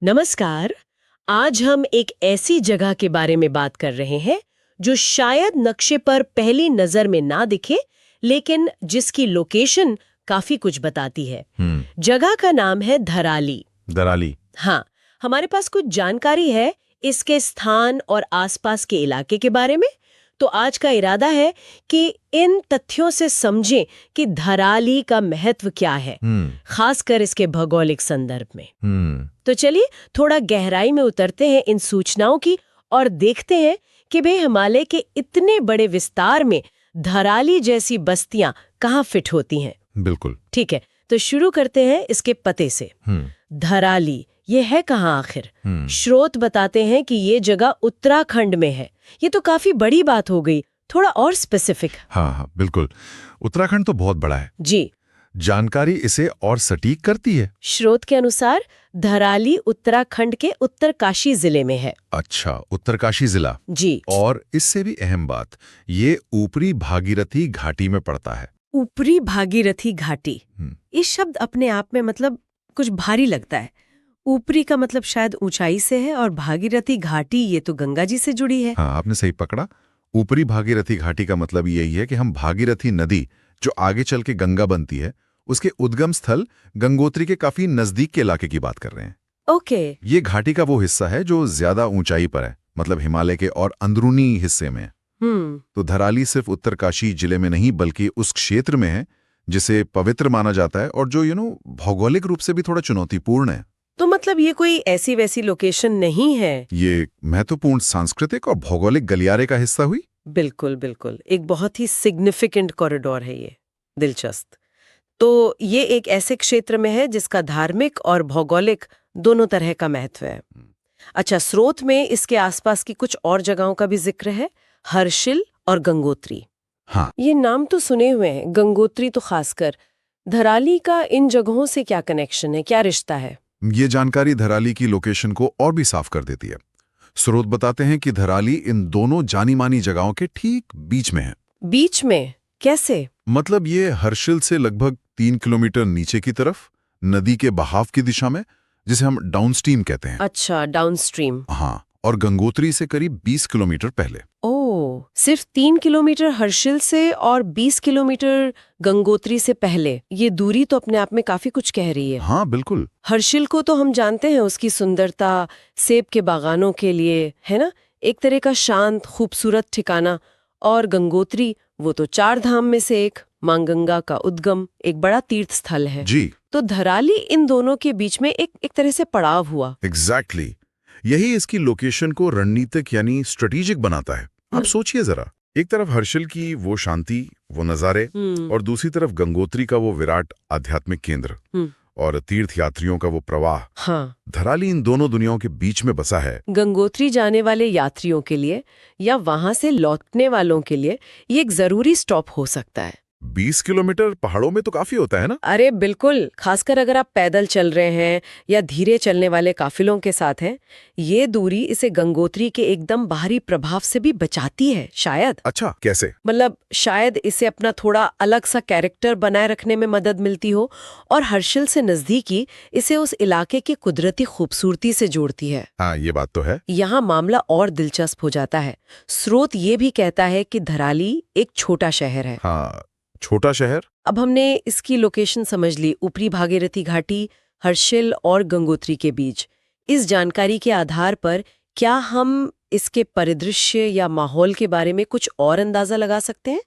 नमस्कार। आज हम एक ऐसी जगह के बारे में बात कर रहे हैं जो शायद नक्शे पर पहली नजर में ना दिखे, लेकिन जिसकी लोकेशन काफी कुछ बताती है। जगह का नाम है धराली। दराली। हाँ, हमारे पास कुछ जानकारी है इसके स्थान और आसपास के इलाके के बारे में। तो आज का इरादा है कि इन तथ्यों से समझें कि धराली का महत्व क्या है, खासकर इसके भौगोलिक संदर्भ में। तो चलिए थोड़ा गहराई में उतरते हैं इन सूचनाओं की और देखते हैं कि भाई हिमालय के इतने बड़े विस्तार में धराली जैसी बस्तियां कहाँ फिट होती हैं। बिल्कुल। ठीक है, तो शुरू करते हैं इसके पते से। धराली ये है कहाँ आखिर? स्रोत बताते हैं कि ये जगह उत्तराखंड में है। ये तो काफी बड़ी बात हो गई, थोड़ा और स्पेसिफिक। हाँ, बिल्कुल। उत्तराखंड तो बहुत बड़ा है जी। जानकारी इसे और सटीक करती है। स्रोत के अनुसार धराली उत्तराखंड के उत्तरकाशी जिले में है। अच्छा, उत्तरकाशी जिला। जी। और इससे भी अहम बात, ये ऊपरी भागीरथी घाटी में पड़ता है। ऊपरी भागीरथी घाटी, इस शब्द अपने आप में मतलब कुछ भारी लगता है। ऊपरी का मतलब शायद ऊंचाई से है और भागीरथी घाटी ये तो गंगा जी से जुड़ी है। हाँ, आपने सही पकड़ा। ऊपरी भागीरथी घाटी का मतलब यही है कि हम भागीरथी नदी जो आगे चल के गंगा बनती है, उसके उद्गम स्थल गंगोत्री के काफी नजदीक के इलाके की बात कर रहे हैं। ओके। ये घाटी का वो हिस्सा है जो ज्यादा ऊंचाई पर है, मतलब हिमालय के और अंदरूनी हिस्से में। तो धराली सिर्फ उत्तरकाशी जिले में नहीं बल्कि उस क्षेत्र में है जिसे पवित्र माना जाता है और जो भौगोलिक रूप से भी थोड़ा चुनौतीपूर्ण है। तो मतलब ये कोई ऐसी वैसी लोकेशन नहीं है। ये महत्वपूर्ण सांस्कृतिक और भौगोलिक गलियारे का हिस्सा हुई। बिल्कुल बिल्कुल, एक बहुत ही सिग्निफिकेंट कॉरिडोर है ये। दिलचस्प। तो ये एक ऐसे क्षेत्र में है जिसका धार्मिक और भौगोलिक दोनों तरह का महत्व है। अच्छा, स्रोत में इसके आसपास की कुछ और जगहों का भी जिक्र है, हर्षिल और गंगोत्री। हाँ, ये नाम तो सुने हुए हैं, गंगोत्री तो खासकर। धराली का इन जगहों से क्या कनेक्शन है, क्या रिश्ता है? ये जानकारी धराली की लोकेशन को और भी साफ कर देती है। स्रोत बताते हैं कि धराली इन दोनों जानी मानी जगहों के ठीक बीच में है। बीच में कैसे? मतलब ये हर्षिल से लगभग 3 किलोमीटर नीचे की तरफ नदी के बहाव की दिशा में, जिसे हम डाउनस्ट्रीम कहते हैं। अच्छा, डाउनस्ट्रीम। हाँ, और गंगोत्री से करीब 20 किलोमीटर पहले। ओह, सिर्फ 3 किलोमीटर हर्षिल से और 20 किलोमीटर गंगोत्री से पहले। ये दूरी तो अपने आप में काफी कुछ कह रही है। हाँ, बिल्कुल। हर्षिल को तो हम जानते हैं उसकी सुंदरता, सेब के बागानों के लिए, है ना, एक तरह का शांत खूबसूरत ठिकाना। और गंगोत्री वो तो 4 धाम में से एक, मां गंगा का उद्गम, एक बड़ा तीर्थ स्थल है। जी। तो धराली इन दोनों के बीच में एक तरह से पड़ाव हुआ। एग्जैक्टली। यही इसकी लोकेशन को रणनीतिक यानी स्ट्रेटेजिक बनाता है। आप सोचिए जरा, एक तरफ हर्षिल की वो शांति, वो नजारे, और दूसरी तरफ गंगोत्री का वो विराट आध्यात्मिक केंद्र और तीर्थ यात्रियों का वो प्रवाह। हाँ। धराली इन दोनों दुनियाओं के बीच में बसा है। गंगोत्री जाने वाले यात्रियों के लिए या वहां से लौटने वालों के लिए ये एक जरूरी स्टॉप हो सकता है। 20 किलोमीटर पहाड़ों में तो काफी होता है ना? अरे बिल्कुल, खासकर अगर आप पैदल चल रहे हैं या धीरे चलने वाले काफिलों के साथ हैं। ये दूरी इसे गंगोत्री के एकदम बाहरी प्रभाव से भी बचाती है शायद। अच्छा, कैसे? मतलब शायद इसे अपना थोड़ा अलग सा कैरेक्टर बनाए रखने में मदद मिलती हो, और हर्षिल से नजदीकी इसे उस इलाके की कुदरती खूबसूरती से जोड़ती है। हाँ, ये बात तो है। यहाँ मामला और दिलचस्प हो जाता है। स्रोत ये भी कहता है कि धराली एक छोटा शहर है। हाँ, छोटा शहर। अब हमने इसकी लोकेशन समझ ली, ऊपरी भागीरथी घाटी, हर्षिल और गंगोत्री के बीच। इस जानकारी के आधार पर क्या हम इसके परिदृश्य या माहौल के बारे में कुछ और अंदाजा लगा सकते हैं?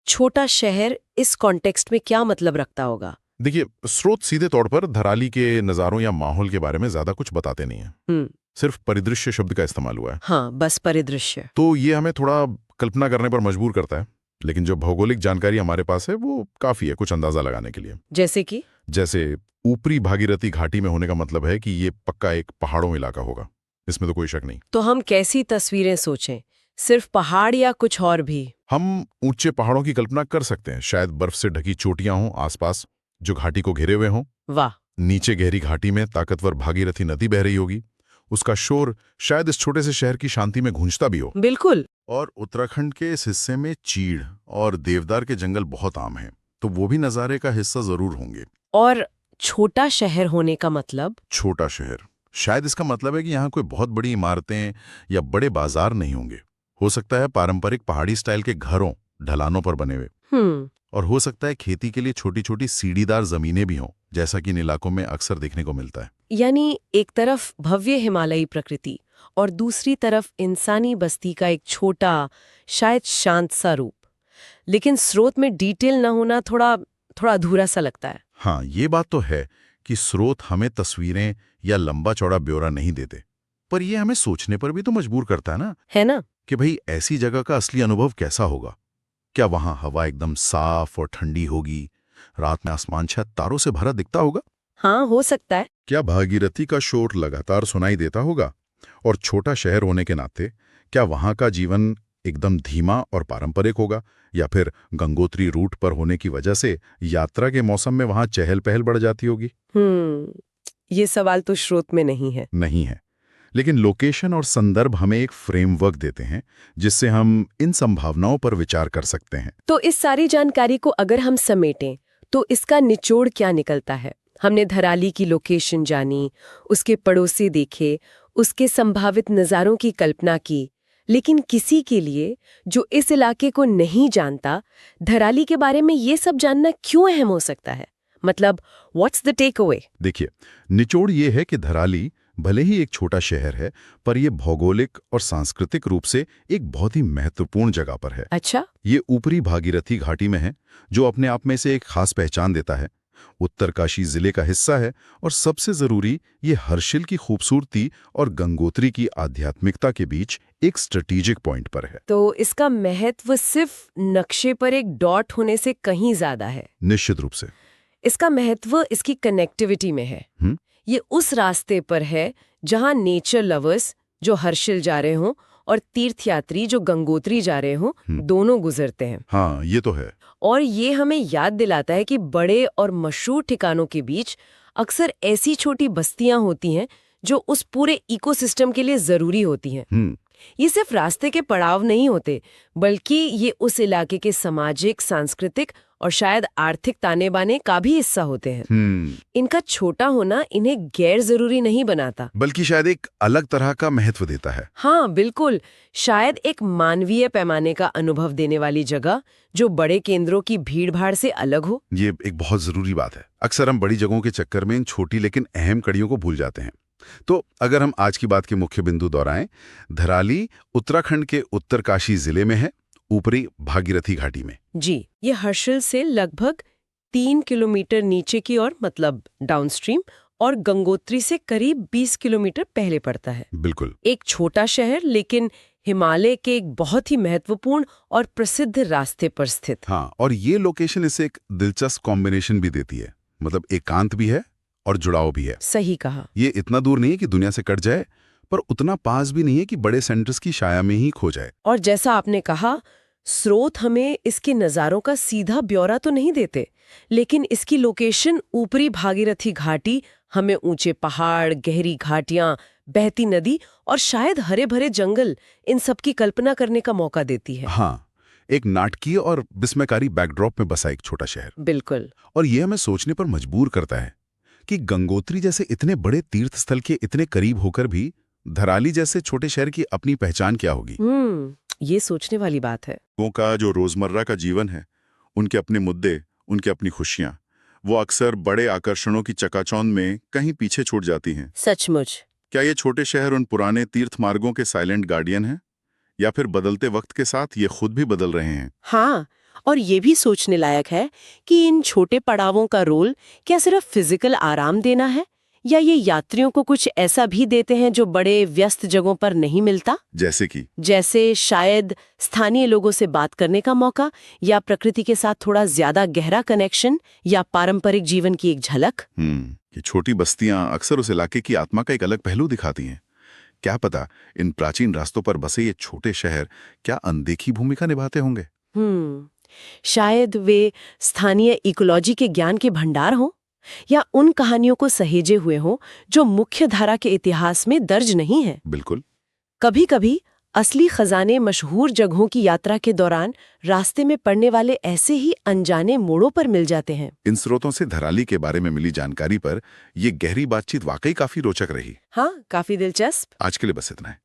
छोटा शहर इस कॉन्टेक्स्ट में क्या मतलब रखता होगा? देखिए, स्रोत सीधे तौर पर धराली के नजारों या माहौल के बारे में ज्यादा कुछ बताते नहीं है। सिर्फ परिदृश्य शब्द का इस्तेमाल हुआ है। हाँ, बस परिदृश्य। तो ये हमें थोड़ा कल्पना करने पर मजबूर करता है, लेकिन जो भौगोलिक जानकारी हमारे पास है वो काफी है कुछ अंदाजा लगाने के लिए। जैसे ऊपरी भागीरथी घाटी में होने का मतलब है कि ये पक्का एक पहाड़ों इलाका होगा, इसमें तो कोई शक नहीं। तो हम कैसी तस्वीरें सोचें? सिर्फ पहाड़ या कुछ और भी? हम ऊंचे पहाड़ों की कल्पना कर सकते हैं, शायद बर्फ से ढकी चोटियां हों आसपास जो घाटी को घेरे हुए हों। वाह। नीचे गहरी घाटी में ताकतवर भागीरथी नदी बह रही होगी, उसका शोर शायद इस छोटे से शहर की शांति में गूंजता भी हो। बिल्कुल। और उत्तराखंड के इस हिस्से में चीड़ और देवदार के जंगल बहुत आम हैं, तो वो भी नज़ारे का हिस्सा जरूर होंगे। और छोटा शहर होने का मतलब? छोटा शहर शायद इसका मतलब है कि यहाँ कोई बहुत बड़ी इमारतें या बड़े बाजार नहीं होंगे। हो सकता है पारंपरिक पहाड़ी स्टाइल के घरों, ढलानों पर बने हुए। और हो सकता है खेती के लिए छोटी छोटी सीढ़ीदार जमीनें भी हों, जैसा कि इन इलाकों में अक्सर देखने को मिलता है। यानी एक तरफ भव्य हिमालयी प्रकृति और दूसरी तरफ इंसानी बस्ती का एक छोटा, शायद शांत सा रूप। लेकिन स्रोत में डिटेल न होना थोड़ा अधूरा सा लगता है। हाँ, ये बात तो है कि स्रोत हमें तस्वीरें या लंबा चौड़ा ब्यौरा नहीं देते, पर ये हमें सोचने पर भी तो मजबूर करता है ना कि भाई ऐसी जगह का असली अनुभव कैसा होगा। क्या वहां हवा एकदम साफ और ठंडी होगी? रात में आसमान शायद तारों से भरा दिखता होगा? हाँ, हो सकता है। क्या भागीरथी का शोर लगातार सुनाई देता होगा? और छोटा शहर होने के नाते क्या वहां का जीवन एकदम धीमा और पारंपरिक होगा, या फिर गंगोत्री रूट पर होने की वजह से यात्रा के मौसम में वहां चहल पहल बढ़ जाती होगी? ये सवाल तो स्रोत में नहीं है। लेकिन लोकेशन और संदर्भ हमें एक फ्रेमवर्क देते हैं जिससे हम इन संभावनाओं पर विचार कर सकते हैं। तो इस सारी जानकारी को अगर हम समेटें तो इसका निचोड़ क्या निकलता है? हमने धराली की लोकेशन जानी, उसके पड़ोसी देखे, उसके संभावित नज़ारों की कल्पना की, लेकिन किसी के लिए जो इस इलाके को नहीं जानता, धराली के बारे में ये सब जानना क्यों अहम हो सकता है? मतलब व्हाट्स द टेक अवे? देखिए, निचोड़ ये है कि धराली भले ही एक छोटा शहर है, पर यह भौगोलिक और सांस्कृतिक रूप से एक बहुत ही महत्वपूर्ण जगह पर है। अच्छा? ये ऊपरी भागीरथी घाटी में है, जो अपने आप में से एक खास पहचान देता है। उत्तरकाशी जिले का हिस्सा है, और सबसे जरूरी, ये हर्षिल की खूबसूरती और गंगोत्री की आध्यात्मिकता के बीच एक स्ट्रेटेजिक पॉइंट पर है। तो इसका महत्व सिर्फ नक्शे पर एक डॉट होने से कहीं ज्यादा है। निश्चित रूप से इसका महत्व इसकी कनेक्टिविटी में है। ये उस रास्ते पर है जहां नेचर लवर्स जो हर्षिल जा रहे हों और तीर्थयात्री जो गंगोत्री जा रहे हों, दोनों गुजरते हैं। हाँ, ये तो है। और ये हमें याद दिलाता है कि बड़े और मशहूर ठिकानों के बीच अक्सर ऐसी छोटी बस्तियां होती हैं जो उस पूरे इकोसिस्टम के लिए जरूरी होती हैं। ये सिर्फ रास्ते के पड़ाव नहीं होते, बल्कि ये उस इलाके के सामाजिक, सांस्कृतिक और शायद आर्थिक ताने बाने का भी हिस्सा होते हैं। इनका छोटा होना इन्हें गैर जरूरी नहीं बनाता, बल्कि शायद एक अलग तरह का महत्व देता है। हाँ बिल्कुल, शायद एक मानवीय पैमाने का अनुभव देने वाली जगह जो बड़े केंद्रों की भीड़-भाड़ से अलग हो। ये एक बहुत जरूरी बात है। अक्सर हम बड़ी जगहों के चक्कर में इन छोटी लेकिन अहम कड़ियों को भूल जाते हैं। तो अगर हम आज की बात के मुख्य बिंदु दोहराएं, धराली उत्तराखंड के उत्तरकाशी जिले में है, ऊपरी भागीरथी घाटी में। जी, ये हर्षिल से लगभग 3 किलोमीटर नीचे की ओर, मतलब डाउनस्ट्रीम, और गंगोत्री से करीब 20 किलोमीटर पहले पड़ता है। बिल्कुल एक छोटा शहर, लेकिन हिमालय के एक बहुत ही महत्वपूर्ण और प्रसिद्ध रास्ते पर स्थित। हाँ, और ये लोकेशन इसे एक दिलचस्प कॉम्बिनेशन भी देती है। मतलब एकांत भी है और जुड़ाव भी है। सही कहा। ये इतना दूर नहीं है कि दुनिया से कट जाए, पर उतना पास भी नहीं है कि बड़े सेंटर्स की छाया में ही खो जाए। और जैसा आपने कहा, स्रोत हमें इसके नज़ारों का सीधा ब्यौरा तो नहीं देते, लेकिन इसकी लोकेशन ऊपरी भागीरथी घाटी हमें ऊंचे पहाड़, गहरी घाटियां, बहती नदी और शायद हरे भरे जंगल, इन सब की कल्पना करने का मौका देती है। हाँ, एक नाटकीय और विस्मयकारी बैकड्रॉप में बसा एक छोटा शहर। बिल्कुल। और यह हमें सोचने पर मजबूर करता है कि गंगोत्री जैसे इतने बड़े तीर्थ स्थल के इतने करीब होकर भी धराली जैसे छोटे शहर की अपनी पहचान क्या होगी। ये सोचने वाली बात है। लोगों का जो रोजमर्रा का जीवन है, उनके अपने मुद्दे, उनकी अपनी खुशियां, वो अक्सर बड़े आकर्षणों की चकाचौंध में कहीं पीछे छूट जाती हैं। सचमुच। क्या ये छोटे शहर उन पुराने तीर्थ मार्गों के साइलेंट गार्डियन हैं, या फिर बदलते वक्त के साथ ये खुद भी बदल रहे हैं? हाँ, और ये भी सोचने लायक है कि इन छोटे पड़ावों का रोल क्या सिर्फ फिजिकल आराम देना है, या ये यात्रियों को कुछ ऐसा भी देते हैं जो बड़े व्यस्त जगहों पर नहीं मिलता? जैसे शायद स्थानीय लोगों से बात करने का मौका, या प्रकृति के साथ थोड़ा ज्यादा गहरा कनेक्शन, या पारंपरिक जीवन की एक झलक। ये छोटी बस्तियां अक्सर उस इलाके की आत्मा का एक अलग पहलू दिखाती हैं। क्या पता इन प्राचीन रास्तों पर बसे ये छोटे शहर क्या अनदेखी भूमिका निभाते होंगे। शायद वे स्थानीय इकोलॉजी के ज्ञान के भंडार हों, या उन कहानियों को सहेजे हुए हों जो मुख्य धारा के इतिहास में दर्ज नहीं है। बिल्कुल। कभी-कभी असली खजाने मशहूर जगहों की यात्रा के दौरान रास्ते में पड़ने वाले ऐसे ही अनजाने मोड़ों पर मिल जाते हैं। इन स्रोतों से धराली के बारे में मिली जानकारी पर यह गहरी बातचीत वाकई काफी रोचक रही। हाँ, काफी दिलचस्प। आज के लिए बस इतना है।